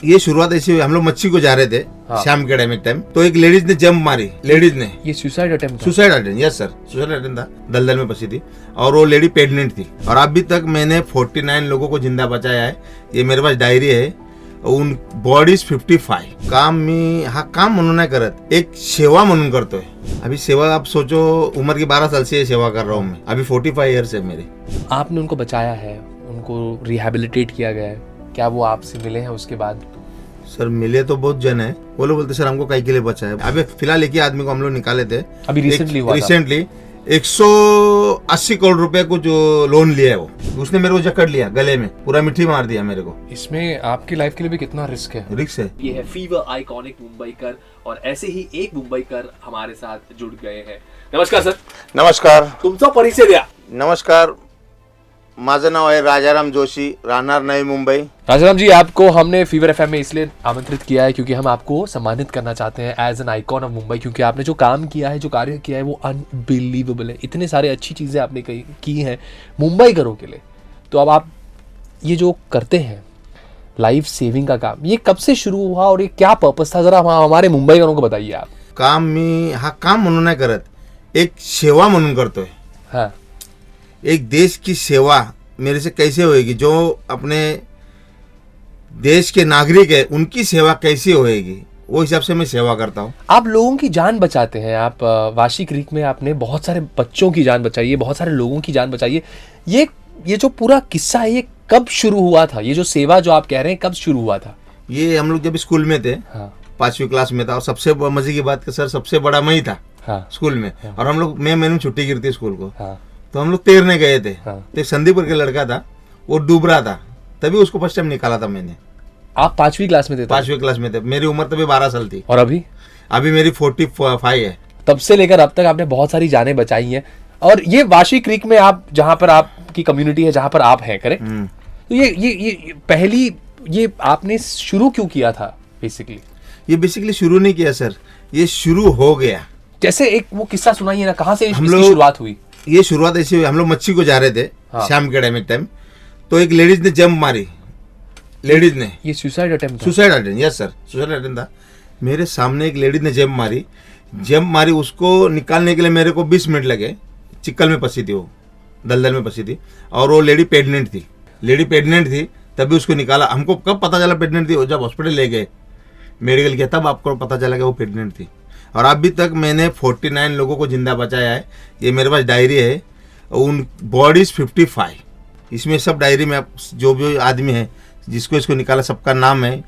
ये शुरुआत ऐसी हुई, हम लोग मच्छी को जा रहे थे शाम के टाइम, एक टाइम तो एक लेडीज ने जंप मारी, लेडीज ने। ये suicide attempt? Suicide attempt, yes sir, suicide attempt था। दलदल में फंसी थी और वो लेडी प्रेग्नेंट थी। और अभी तक मैंने 49 लोगों को जिंदा बचाया है। ये मेरे पास डायरी है। उन बॉडीज 55। काम मी हा काम म्हणून नाही करत, एक सेवा म्हणून करतोय। अभी सेवा आप सोचो, उम्र की 12 साल से सेवा कर रहा हूँ मैं। अभी 45 ईयर्स है मेरे। आपने उनको बचाया है, उनको रिहेबिलिटेट किया गया है, क्या वो आपसे मिले हैं उसके बाद? सर मिले तो बहुत जन है। वो लोग बोलते सर हमको काहे के लिए बचाया। अभी फिलहाल एक ही आदमी को हम लोग निकाले थे अभी रिसेंटली 180 करोड़ रुपए को जो लोन लिया है, वो उसने मेरे को जकड़ लिया गले में, पूरा मिट्टी मार दिया मेरे को। इसमें आपकी लाइफ के लिए भी कितना रिस्क है? रिस्क है। ये है फीवर आइकॉनिक मुंबईकर, और ऐसे ही एक मुंबईकर हमारे साथ जुड़ गए हैं। नमस्कार सर। नमस्कार। तुमचा परिचय द्या। नमस्कार, माझं नाव आहे राजाराम जोशी, राहणार नवी मुंबई। राजाराम जी, आपको हमने फीवर एफएम में इसलिए आमंत्रित किया है क्योंकि हम आपको सम्मानित करना चाहते हैं as an icon of Mumbai, क्योंकि आपने जो काम किया है, जो कार्य किया है, वो अनबिलीवेबल है। इतने सारे अच्छी चीज़ें आपने की हैं मुंबईकरों के लिए। तो अब आप ये जो करते हैं लाइफ सेविंग का काम, ये कब से शुरू हुआ और ये क्या पर्पस था, जरा हमारे मुंबईकरों को बताइए आप। काम मी हा काम म्हणून नाही करत, एक सेवा म्हणून करतोय। हाँ, एक देश की सेवा मेरे से कैसे होएगी, जो अपने देश के नागरिक है उनकी सेवा कैसे होएगी, वो हिसाब से मैं सेवा करता हूँ। आप लोगों की जान बचाते हैं। आप वाशी क्रीक में आपने बहुत सारे बच्चों की जान बचाई है, बहुत सारे लोगों की जान बचाई है। ये जो पूरा किस्सा है, ये कब शुरू हुआ था? ये जो सेवा जो आप कह रहे हैं, कब शुरू हुआ था? ये हम लोग जब स्कूल में थे, हाँ, 5वीं क्लास में था, और सबसे मजे की बात कि सर सबसे बड़ा मैं ही था हाँ, स्कूल में। और हम लोग महीने में छुट्टी गिरती स्कूल को, हाँ, तो हम लोग तैरने गए थे। हाँ। तो एक संदीप करके लड़का था, वो डूब रहा था, तभी उसको फर्स्ट टाइम निकाला था मैंने। आप 5वीं क्लास में थे? 5वीं क्लास में थे। मेरी उम्र तभी 12 साल थी। और अभी मेरी 45 है। तब से लेकर अब तक आपने बहुत सारी जानें बचाई हैं। और ये वाशी क्रीक में आप, जहाँ पर आपकी कम्युनिटी है, जहाँ पर आप हैं, करेक्ट? तो ये पहली ये आपने शुरू क्यों किया था बेसिकली? ये बेसिकली शुरू नहीं किया सर, ये शुरू हो गया। जैसे एक वो किस्सा सुनाइए ना, कहाँ से हम इसकी लोग शुरुआत हुई? ये शुरुआत ऐसी हुई, हम लोग मच्छी को जा रहे थे शाम के टाइम, एक टाइम तो एक लेडीज ने जंप मारी, लेडीज ने। ये suicide attempt? Suicide attempt, yes sir, suicide attempt था। मेरे सामने एक लेडीज ने जंप मारी, उसको निकालने के लिए मेरे को 20 मिनट लगे। चिक्कल में फंसी थी वो, दलदल में फंसी थी, और वो लेडी प्रेग्नेंट थी। तभी उसको निकाला। हमको कब पता चला प्रेग्नेंट थी? जब हॉस्पिटल ले गए, मेडिकल किया, तब आपको पता चला कि वो प्रेग्नेंट थी। और अभी तक मैंने 49 लोगों को जिंदा बचाया है। ये मेरे पास डायरी है। उन बॉडीज 55। इसमें सब डायरी में जो भी आदमी है जिसको इसको निकाला, सबका नाम है,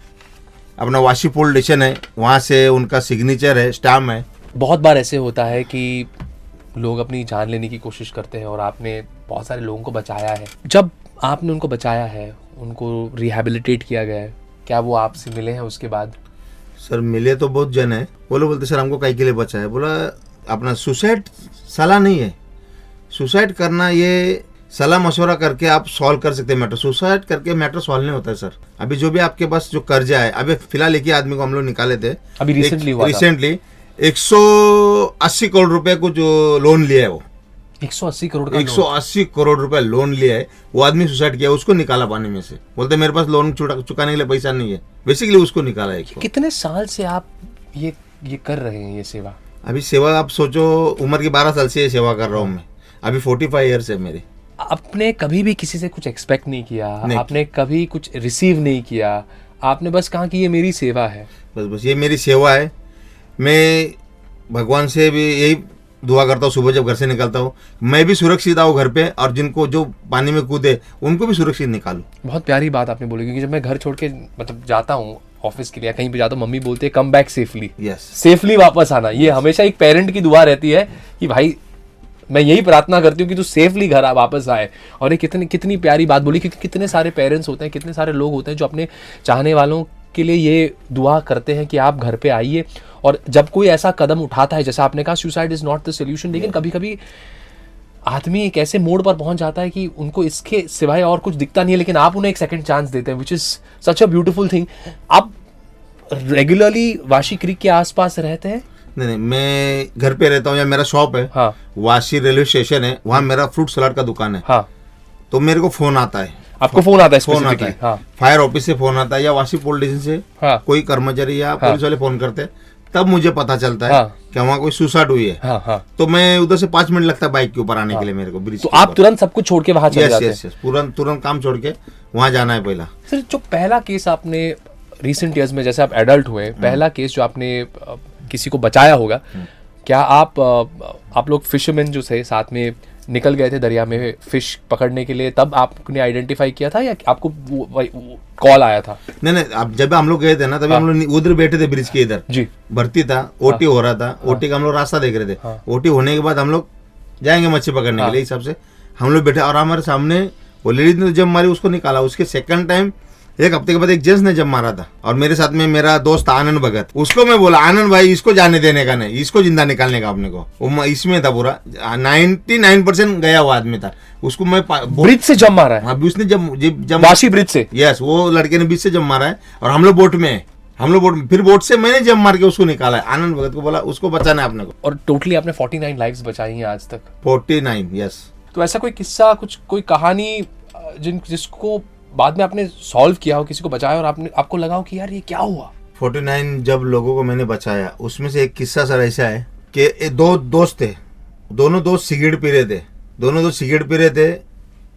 अपना वाशी पुलिस स्टेशन है, वहाँ से उनका सिग्नेचर है, स्टाम्प है। बहुत बार ऐसे होता है कि लोग अपनी जान लेने की कोशिश करते हैं और आपने बहुत सारे लोगों को बचाया है। जब आपने उनको बचाया है, उनको रिहेबिलिटेट किया गया है, क्या वो आपसे मिले हैं उसके बाद? सर मिले तो बहुत जन है। वो लोग बोलते सर हमको काहे के लिए बचाया। बोला अपना सुसाइड सलाह नहीं है। सुसाइड करना ये सलाह मशवरा करके आप सॉल्व कर सकते हैं मैटर। सुसाइड करके मैटर सॉल्व नहीं होता है सर। अभी जो भी आपके पास जो कर्जा है, अभी फिलहाल एक ही आदमी को हम लोग निकाले थे अभी रिसेंटली 180 करोड़ रुपए को जो लोन लिया है, वो 180 करोड़ का 180 करोड़ रुपए लोन लिया है। वो आदमी सुसाइड किया, उसको निकाला पानी में से। बोलते मेरे पास लोन चुकाने के लिए पैसा नहीं है, बेसिकली उसको निकाला है। कितने साल से आप ये कर रहे हैं ये सेवा? अभी सेवा आप सोचो, उम्र की 12 साल से ये सेवा कर रहा हूँ मैं। अभी 45 ईयर्स है मेरे। आपने कभी भी किसी से कुछ एक्सपेक्ट नहीं किया? आपने कभी कुछ रिसीव नहीं किया? आपने बस कहा कि ये मेरी सेवा है? बस ये मेरी सेवा है। मैं भगवान से भी यही दुआ करता हूँ, सुबह जब घर से निकलता हूँ मैं भी सुरक्षित आऊँ घर पे, और जिनको जो पानी में कूदे उनको भी सुरक्षित निकालूं। बहुत प्यारी बात आपने बोली, क्योंकि जब मैं घर छोड़ के मतलब जाता हूँ ऑफिस के लिए, कहीं पे जाता हूँ, मम्मी बोलते हैं कम बैक सेफली। सेफली वापस आना, ये हमेशा एक पेरेंट की दुआ रहती है कि भाई मैं यही प्रार्थना करती हूँ कि तू सेफली घर वापस आए। और ये कितनी प्यारी बात बोली, क्योंकि कितने सारे पेरेंट्स होते हैं, कितने सारे लोग होते हैं जो अपने चाहने वालों के लिए ये दुआ करते हैं कि आप घर पे आइए। और जब कोई ऐसा कदम उठाता है, जैसा आपने कहा suicide is not the solution, लेकिन कभी कभी आदमी एक ऐसे मोड़ पर पहुंच जाता है कि उनको इसके सिवाय और कुछ दिखता नहीं है, लेकिन आप उन्हें एक सेकंड चांस देते हैं, which is such a beautiful thing. आप रेगुलरली वाशी क्रीक के आसपास रहते हैं? नहीं, मैं घर पे रहता हूँ, या मेरा शॉप है। हाँ। वाशी रेलवे स्टेशन है, वहाँ मेरा फ्रूट सलाद का दुकान है। हाँ। तो मेरे को फोन आता है। आपको फोन आता है फोन आता specifically? है, हाँ फायर ऑफिस से फोन आता है या वासी पुलिस स्टेशन से हाँ कोई कर्मचारी या पुलिस वाले फोन करते हैं, तब मुझे पता चलता है हाँ। कि वहाँ कोई सुसाइड हुई है। हाँ हाँ। तो मैं उधर से 5 मिनट लगता है बाइक के ऊपर आने के लिए मेरे को, ब्रिज तो आप तुरंत सब कुछ छोड़ के वहां चले यस जाते हैं? यस यस, तुरंत काम छोड़ के वहाँ जाना है पहला। सर जो पहला केस आपने रिसेंट ईयर्स में, जैसे आप एडल्ट हुए, पहला केस जो आपने किसी को बचाया होगा, क्या आप लोग फिशरमैन जो थे साथ में निकल गए थे दरिया में फिश पकड़ने के लिए, तब आपने आइडेंटिफाई किया था या आपको कॉल आया था? नहीं, अब जब हम लोग गए थे ना, तभी हम लोग उधर बैठे थे ब्रिज के इधर जी, भर्ती था, ओटी हो रहा था, ओटी का हम लोग रास्ता देख रहे थे। ओटी होने के बाद हम लोग जाएंगे मच्छी पकड़ने के लिए, हिसाब से हम लोग बैठे, और हमारे सामने वो लेडीज ने जब मारी उसको निकाला। उसके सेकंड टाइम 1 हफ्ते के बाद एक जेंट्स ने जब मारा था, और मेरे साथ में मेरा दोस्त आनंद भगत, उसको मैं बोला आनंद भाई इसको जाने देने का नहीं, इसको जिंदा निकालने का अपने को। वो इसमें था पूरा 99% गया हुआ आदमी था, उसको मैं ब्रिज से जम मारा है? अभी उसने जब वाशी ब्रिज से? यस, वो लड़के ने बीच से जब मारा है, और हम लोग बोट में है, फिर बोट से मैंने जब मार के उसको निकाला है। आनंद भगत को बोला उसको बचाना है अपने को। और टोटली आपने 49 लाइव्स बचाई हैं आज तक? 49, यस। तो ऐसा कोई किस्सा, कोई कहानी जिसको बाद में आपने सॉल्व किया हो, किसी को बचाया और आपको लगा हो कि यार ये क्या हुआ? 49 जब लोगों को मैंने बचाया, उसमें से एक किस्सा सर ऐसा है कि 2 दोस्त थे, दोनों दोस्त सिगरेट पी रहे थे,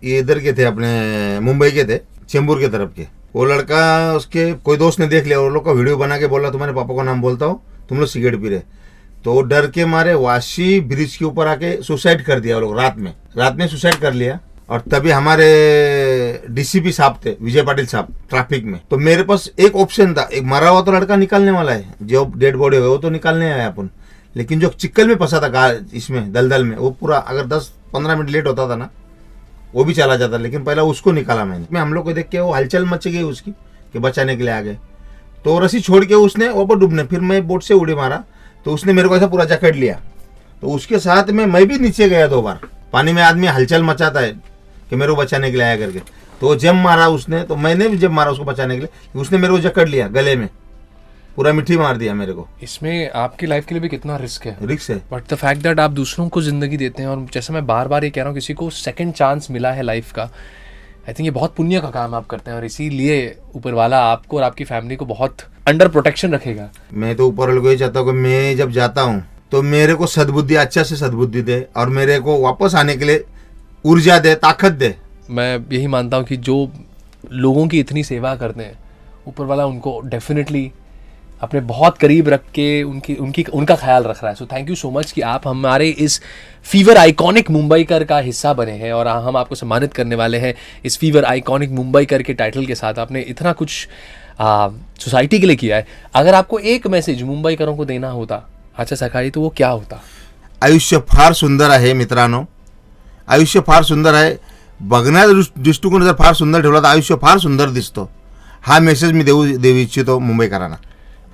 ये इधर के थे, अपने मुंबई के थे, चेंबूर के तरफ के। वो लड़का, उसके कोई दोस्त ने देख लिया, वो लोग का वीडियो बना के बोला तुम्हारे पापा को नाम बोलता हूँ, तुम लोग सिगरेट पी रहे। तो वो डर के मारे वाशी ब्रिज के ऊपर आके सुसाइड कर दिया वो लोग, रात में सुसाइड कर लिया। और तभी हमारे डीसीपी साहब थे, विजय पाटिल साहब, ट्रैफिक में। तो मेरे पास एक ऑप्शन था, एक मरा हुआ तो लड़का निकालने वाला है, जो डेड बॉडी हो वो तो निकालने आया अपन, लेकिन जो चिक्कल में फंसा था इसमें दलदल में, वो पूरा अगर 10-15 मिनट लेट होता था ना, वो भी चला जाता, लेकिन पहला उसको निकाला मैंने। हम लोग को देख के वो हलचल मच गई उसकी कि बचाने के लिए आ गए, तो रस्सी छोड़ के उसने ऊपर डूबने, फिर मैं बोट से उड़ी मारा, तो उसने मेरे को ऐसा पूरा जकड़ लिया। तो उसके साथ में मैं भी नीचे गया 2 बार, पानी में आदमी हलचल मचाता है कि मेरे को बचाने के लिए आया करके। तो जब मारा उसने, तो मैंने भी जब मारा उसको बचाने के लिए, उसने मेरे को जकड़ लिया गले में, पूरा मिट्टी मार दिया मेरे को। इसमें आपकी लाइफ के लिए भी कितना रिस्क है? बट द फैक्ट दैट आप दूसरों को जिंदगी देते हैं, और जैसे मैं बार बार ये कह रहा हूँ, किसी को सेकंड चांस मिला है लाइफ का, आई थिंक ये बहुत पुण्य का काम आप करते हैं, और इसीलिए ऊपर वाला आपको और आपकी फैमिली को बहुत अंडर प्रोटेक्शन रखेगा। मैं तो ऊपर वाले को ये चाहता हूँ कि मैं जब जाता हूँ तो मेरे को सद्बुद्धि, अच्छा से सद्बुद्धि दे, और मेरे को वापस आने के लिए ऊर्जा दे, ताकत दे। मैं यही मानता हूँ कि जो लोगों की इतनी सेवा करते हैं, ऊपर वाला उनको डेफिनेटली अपने बहुत करीब रख के उनका ख्याल रख रहा है। सो थैंक यू सो मच कि आप हमारे इस फीवर आइकॉनिक मुंबईकर का हिस्सा बने हैं, और हम आपको सम्मानित करने वाले हैं इस फीवर आइकॉनिक मुंबईकर के टाइटल के साथ। आपने इतना कुछ सोसाइटी के लिए किया है। अगर आपको एक मैसेज मुंबईकरों को देना होता अच्छा सकाळी, तो वो क्या होता? आयुष्य फार सुंदर आहे मित्रांनो, आयुष्य फार सुंदर आहे, बघण्याचा दृष्टिकोन जर फार सुंदर ठेवला तर आयुष्य फार सुंदर दिसतो। हा मेसेज मी देऊ इच्छितो मुंबईकरांना।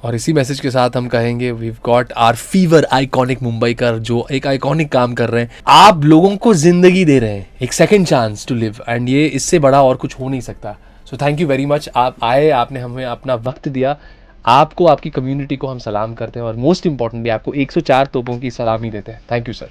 और इसी मैसेज के साथ हम कहेंगे we've got our fever iconic Mumbaikar, जो एक आइकॉनिक काम कर रहे हैं। आप लोगों को जिंदगी दे रहे हैं, एक second chance to live, and ये इससे बड़ा और कुछ हो नहीं सकता। So thank you very much, आप आए, आपने हमें अपना वक्त दिया। आपको, आपकी कम्युनिटी को हम सलाम करते हैं, और मोस्ट इंपॉर्टेंटली आपको 104 तोपों की सलामी देते हैं। Thank you sir.